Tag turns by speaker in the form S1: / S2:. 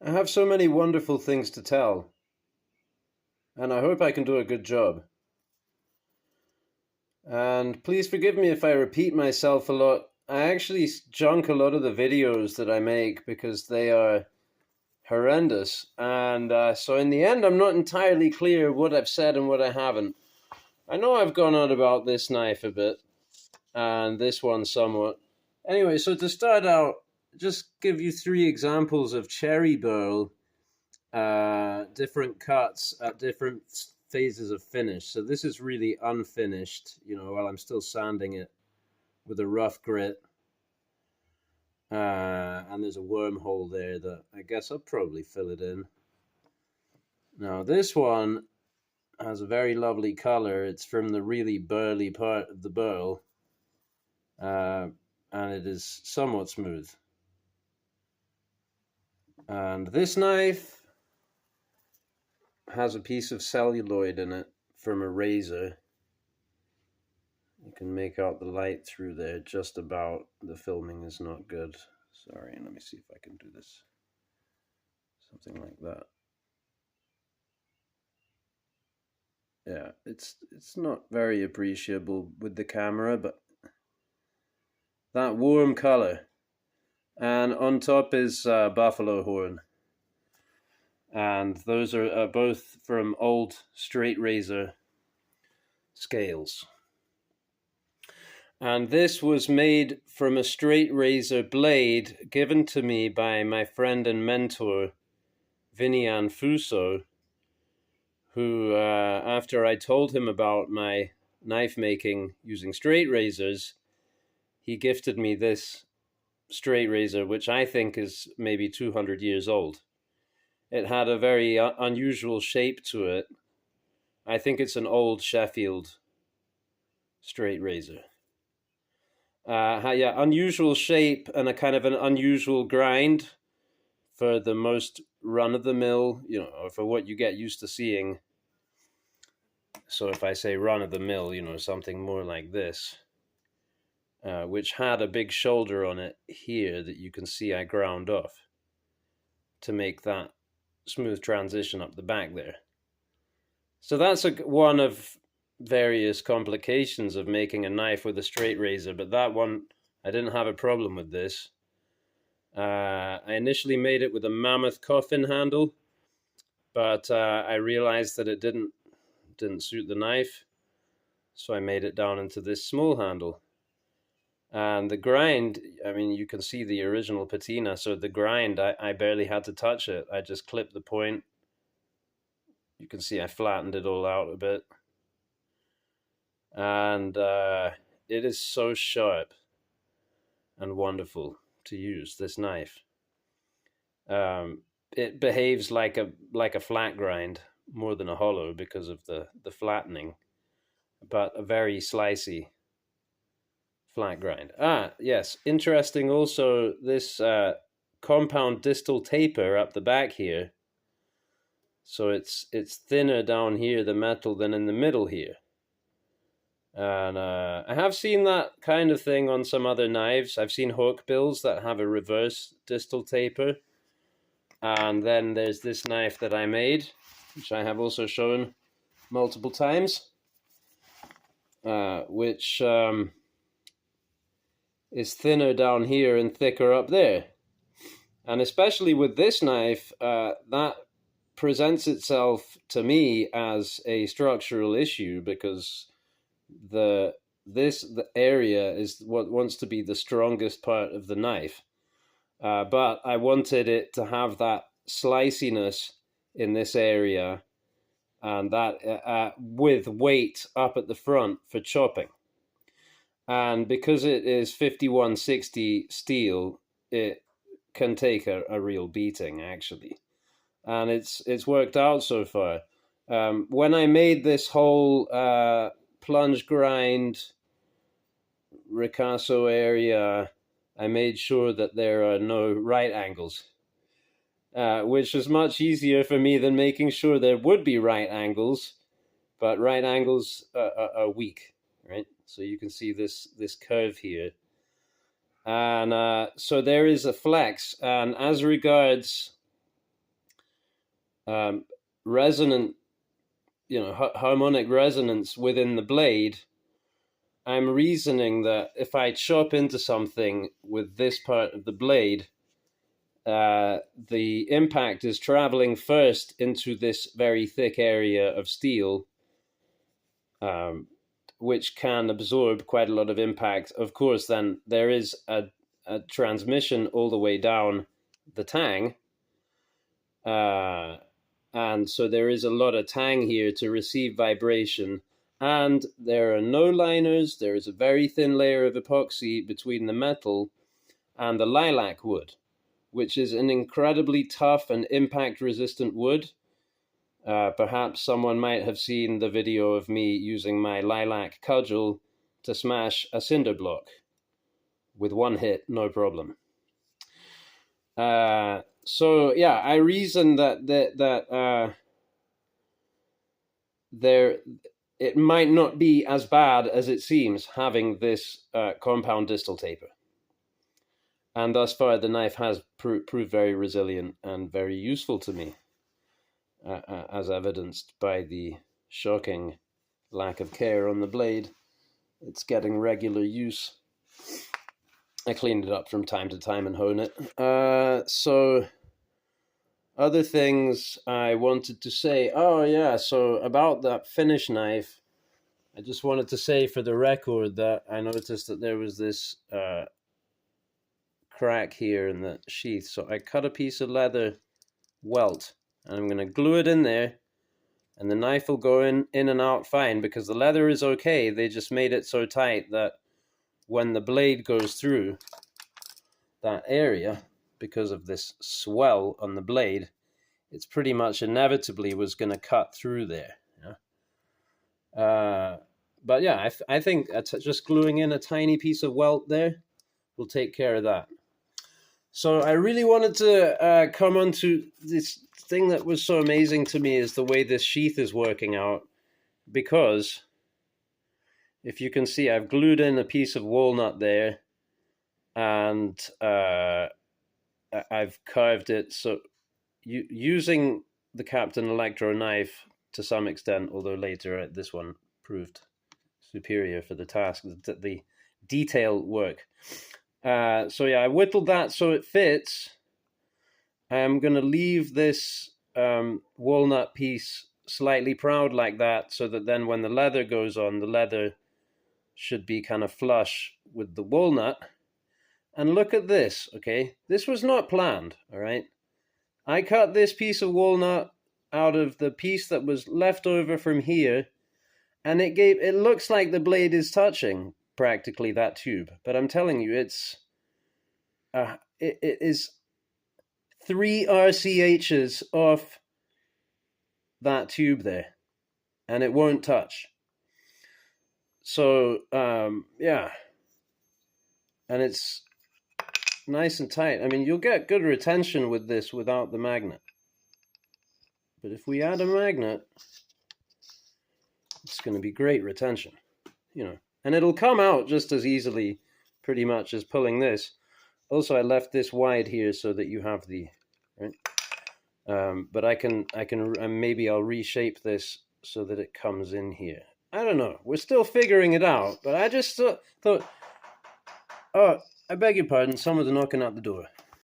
S1: I have so many wonderful things to tell, and I hope I can do a good job. And please forgive me if I repeat myself a lot. I actually junk a lot of the videos that I make because they are horrendous. And so in the end, I'm not entirely clear what I've said and what I haven't. I know I've gone on about this knife a bit, and this one somewhat. Anyway, so to start out, just give you three examples of cherry burl, different cuts at different phases of finish. So this is really unfinished, while I'm still sanding it with a rough grit. And there's a wormhole there that I guess I'll probably fill it in. Now this one has a very lovely color. It's from the really burly part of the burl, and it is somewhat smooth. And this knife has a piece of celluloid in it from a razor. You can make out the light through there just about. The filming is not good. Sorry, let me see if I can do this. Something like that. Yeah, it's not very appreciable with the camera, but that warm color. And on top is buffalo horn. And those are both from old straight razor scales. And this was made from a straight razor blade given to me by my friend and mentor, Vinian Fuso, who, after I told him about my knife making using straight razors, he gifted me this straight razor, which I think is maybe 200 years old. It had a very unusual shape to it. I think it's an old Sheffield straight razor. Unusual shape and a kind of an unusual grind for the most run-of-the-mill, or for what you get used to seeing. So if I say run-of-the-mill, something more like this, which had a big shoulder on it here that you can see I ground off to make that smooth transition up the back there. So that's one of various complications of making a knife with a straight razor, but that one, I didn't have a problem with this. I initially made it with a mammoth coffin handle, but I realized that it didn't suit the knife, so I made it down into this small handle. And the grind, I mean, you can see the original patina, so the grind, I barely had to touch it. I just clipped the point. You can see I flattened it all out a bit. And it is so sharp and wonderful to use, this knife. It behaves like a flat grind more than a hollow because of the flattening, but a very slicey flat grind. Yes, interesting also, this compound distal taper up the back here. So it's thinner down here, the metal, than in the middle here. And I have seen that kind of thing on some other knives. I've seen hawk bills that have a reverse distal taper. And then there's this knife that I made, which I have also shown multiple times, which is thinner down here and thicker up there. And especially with this knife, that presents itself to me as a structural issue, because the area is what wants to be the strongest part of the knife, but I wanted it to have that sliciness in this area, and that with weight up at the front for chopping. And because it is 5160 steel, it can take a real beating, actually, and it's worked out so far. When I made this whole plunge grind ricasso area, I made sure that there are no right angles, which was much easier for me than making sure there would be right angles, but right angles are weak, right? So you can see this curve here. And so there is a flex, and as regards resonant, harmonic resonance within the blade, I'm reasoning that if I chop into something with this part of the blade, the impact is traveling first into this very thick area of steel, which can absorb quite a lot of impact. Of course, then there is a transmission all the way down the tang, and so there is a lot of tang here to receive vibration. And there are no liners. There is a very thin layer of epoxy between the metal and the lilac wood, which is an incredibly tough and impact-resistant wood. Perhaps someone might have seen the video of me using my lilac cudgel to smash a cinder block with one hit, no problem. So yeah, I reason that there it might not be as bad as it seems having this compound distal taper. And thus far, the knife has proved very resilient and very useful to me, as evidenced by the shocking lack of care on the blade. It's getting regular use. I cleaned it up from time to time and hone it. So other things I wanted to say. Oh yeah, so about that finish knife, I just wanted to say for the record that I noticed that there was this crack here in the sheath. So I cut a piece of leather welt and I'm going to glue it in there, and the knife will go in and out fine because the leather is okay. They just made it so tight that when the blade goes through that area, because of this swell on the blade, it's pretty much inevitably was going to cut through there. But yeah, I think just gluing in a tiny piece of welt there will take care of that. So I really wanted to come on to this thing that was so amazing to me is the way this sheath is working out, because if you can see, I've glued in a piece of walnut there, and I've carved it. So using the Captain Electro knife to some extent, although later this one proved superior for the task, the detail work. So yeah, I whittled that so it fits. I'm going to leave this walnut piece slightly proud like that, so that then when the leather goes on, the leather should be kind of flush with the walnut. And look at this, okay? This was not planned, all right? I cut this piece of walnut out of the piece that was left over from here, and it looks like the blade is touching practically that tube. But I'm telling you, it is 3 RCHs off that tube there, and it won't touch. So, yeah. And it's nice and tight. I mean, you'll get good retention with this without the magnet. But if we add a magnet, it's going to be great retention, And it'll come out just as easily, pretty much, as pulling this. Also, I left this wide here so that you have the, right? But I can maybe I'll reshape this so that it comes in here. I don't know. We're still figuring it out, but I just thought, oh, I beg your pardon, someone's knocking at the door.